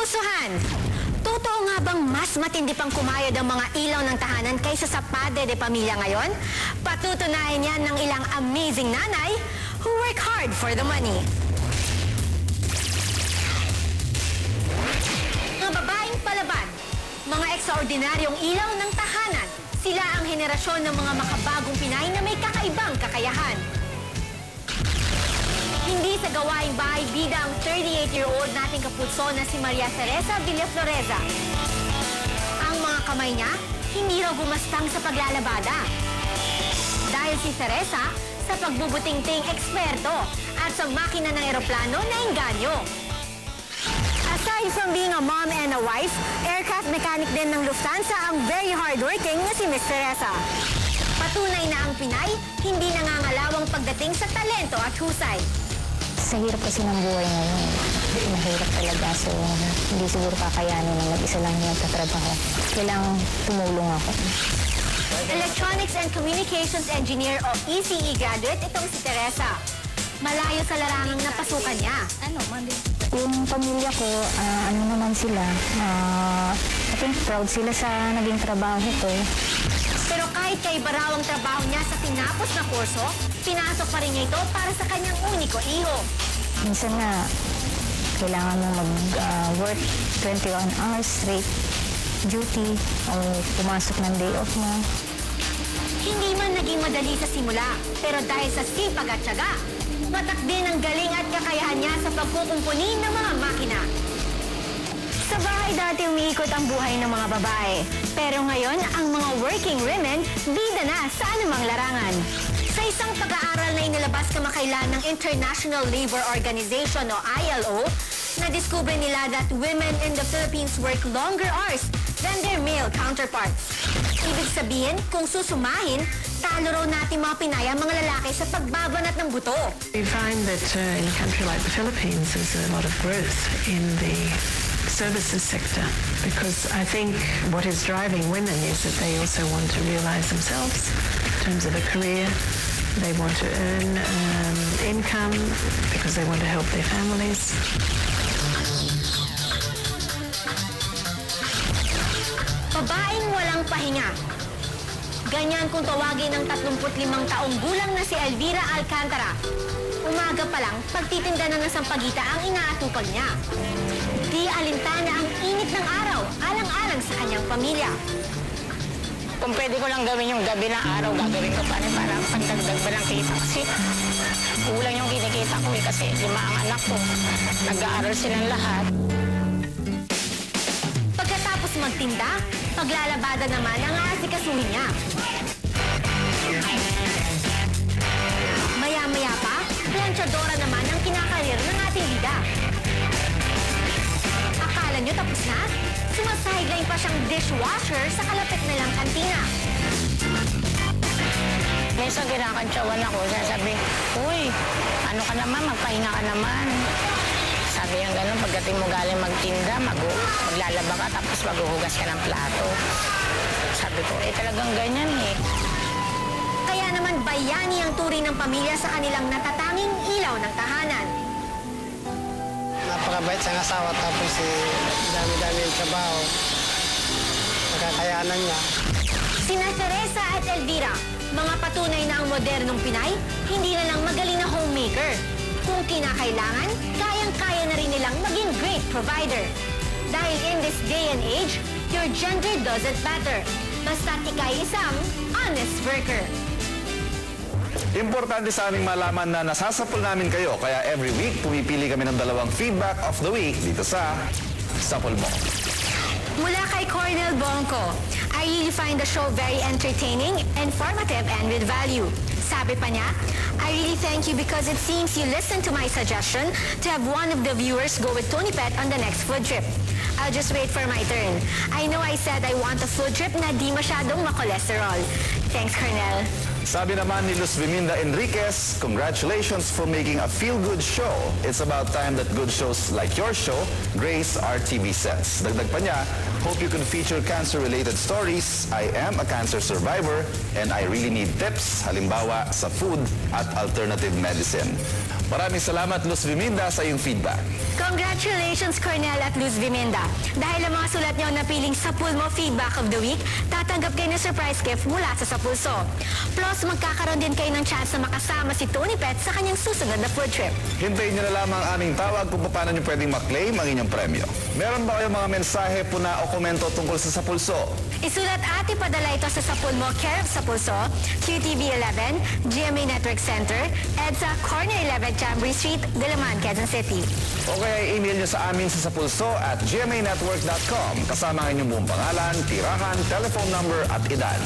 kapusuhan. Totoo nga bang mas matindi pang kumayod ang mga ilaw ng tahanan kaysa sa padre de pamilya ngayon? Patutunayan yan ng ilang amazing nanay who work hard for the money. Mga babaeng palaban, mga ekstraordinaryong ilaw ng tahanan, sila ang henerasyon ng mga makabagong Pinay na may kakaibang kakayahan. Hindi sa gawaing bahay bida ang 38-year-old nating kaputso na si Maria Teresa Villafloreza. Ang mga kamay niya, hindi raw gumastang sa paglalabada. Dahil si Teresa sa pagbubuting-ting eksperto at sa makina ng eroplano na engganyo. Aside from being a mom and a wife, aircraft mechanic din ng Lufthansa ang very hardworking na si Miss Teresa. Patunay na ang Pinay, hindi nangangalawang pagdating sa talento at husay. Sa hirap kasi ng buhay ngayon, mahirap talaga. So, hindi siguro kakayanin na mag-isa lang yung nagtatrabaho. Kailangang tumulong ako. Electronics and Communications Engineer o ECE graduate itong si Teresa. Malayo sa larangang napasukan niya. Yung pamilya ko, ano naman sila, I think proud sila sa naging trabaho ko. Pero kahit kaiba raw ang trabaho niya sa tinapos na kurso, pinasok pa rin niya ito para sa kanyang uniko iho. Minsan nga, kailangan mo mag-work 21 hours straight duty o pumasok ng day off mo. Hindi man naging madali sa simula, pero dahil sa sipag at tiyaga, matak din ang galing at kakayahan niya sa pagkukumpuni ng mga makina. Sa bahay dati umiikot ang buhay ng mga babae. Pero ngayon, ang mga working women, bida na sa anumang larangan. Sa isang pag-aaral na inilabas kamakailan ng International Labor Organization o ILO, nadiskubre nila that women in the Philippines work longer hours than their male counterparts. Ibig sabihin, kung susumahin, talo raw natin mga Pinay ang mga lalaki sa pagbabanat ng buto. We find that in a country like the Philippines, there's a lot of growth in the services sector, because I think what is driving women is that they also want to realize themselves in terms of a career. They want to earn income because they want to help their families. Babaeng walang pahinga. Ganyan kung tawagin ng 35 taong gulang na si Elvira Alcantara. Umaga pa lang, pagtitinda na ng sampagita ang inaatupag niya. Di alintana ang init ng araw, alang-alang sa kanyang pamilya. Kung pwede ko lang gawin yung gabi ng araw, gagawin ko pa rin para pagdagdag ba ng kita. Kasi kulang yung kinikita ko kasi 5 ang anak ko. Nag-aaral silang lahat. Pagkatapos magtinda, paglalabada naman ang aasikasuhin niya. Maya-maya pa, planchadora naman ang kinakarir ng ating bida. Akala nyo tapos na? Sumasahigline pa siyang dishwasher sa kalapit na lang kantina. Minsan kinakantsawan ako, sasabi, uy, ano ka naman, magpahinga ka naman. Sabi niya gano'n, pagdating mo galing magtinda, maglalaba ka, tapos maghuhugas ka ng plato. Sabi ko, talagang ganyan eh. Kaya naman bayani ang turing ng pamilya sa kanilang natatanging ilaw ng tahanan. Napakabait sa asawa, tapos dami-dami yung trabaho. Nakakayanan niya. Sina Teresa at Elvira, mga patunay na ang modernong Pinay, hindi na lang magaling na homemaker. Kung kinakailangan, kayang-kaya na rin nilang maging great provider. Dahil in this day and age, your gender doesn't matter. Basta't ika'y isang honest worker. Importante sa aming malaman na nasasapul namin kayo, kaya every week pumipili kami ng 2 feedback of the week dito sa Sapul Mo. Mula kay Cornel Bonco, I really find the show very entertaining, informative, and with value. Sabi pa niya, I really thank you because it seems you listened to my suggestion to have one of the viewers go with Tony Pet on the next food trip. I'll just wait for my turn. I know I said I want a food trip na di masyadong makolesterol. Thanks, Cornel. Sabi naman ni Luz Viminda Enriquez, congratulations for making a feel-good show. It's about time that good shows like your show grace our TV sets. Dagdag pa niya, hope you can feature cancer-related stories. I am a cancer survivor and I really need tips, halimbawa sa food at alternative medicine. Maraming salamat, Luz Viminda, sa iyong feedback. Congratulations, Cornel at Luz Viminda. Dahil ang mga sulat niyo napiling Sapul Mo Feedback of the Week, tatanggap kayo ng surprise gift mula sa Sapulso. Plus, magkakaroon din kayo ng chance na makasama si Tony Pet sa kanyang susunod na food trip. Hintayin niyo na lamang ang aming tawag kung paano niyo pwedeng maklaim ang inyong premyo. Meron ba kayong mga mensahe, puna o komento tungkol sa Sapulso? Isulat at ipadala ito sa Sapul Mo, care of Sapulso, QTV 11, GMA Network Center, EDSA, Corner 11, Chambry Street, Dalaman, Quezon City. O kaya i-email nyo sa amin sa sapulso@gmanetwork.com kasama ang inyong buong pangalan, tirahan, telephone number at edad.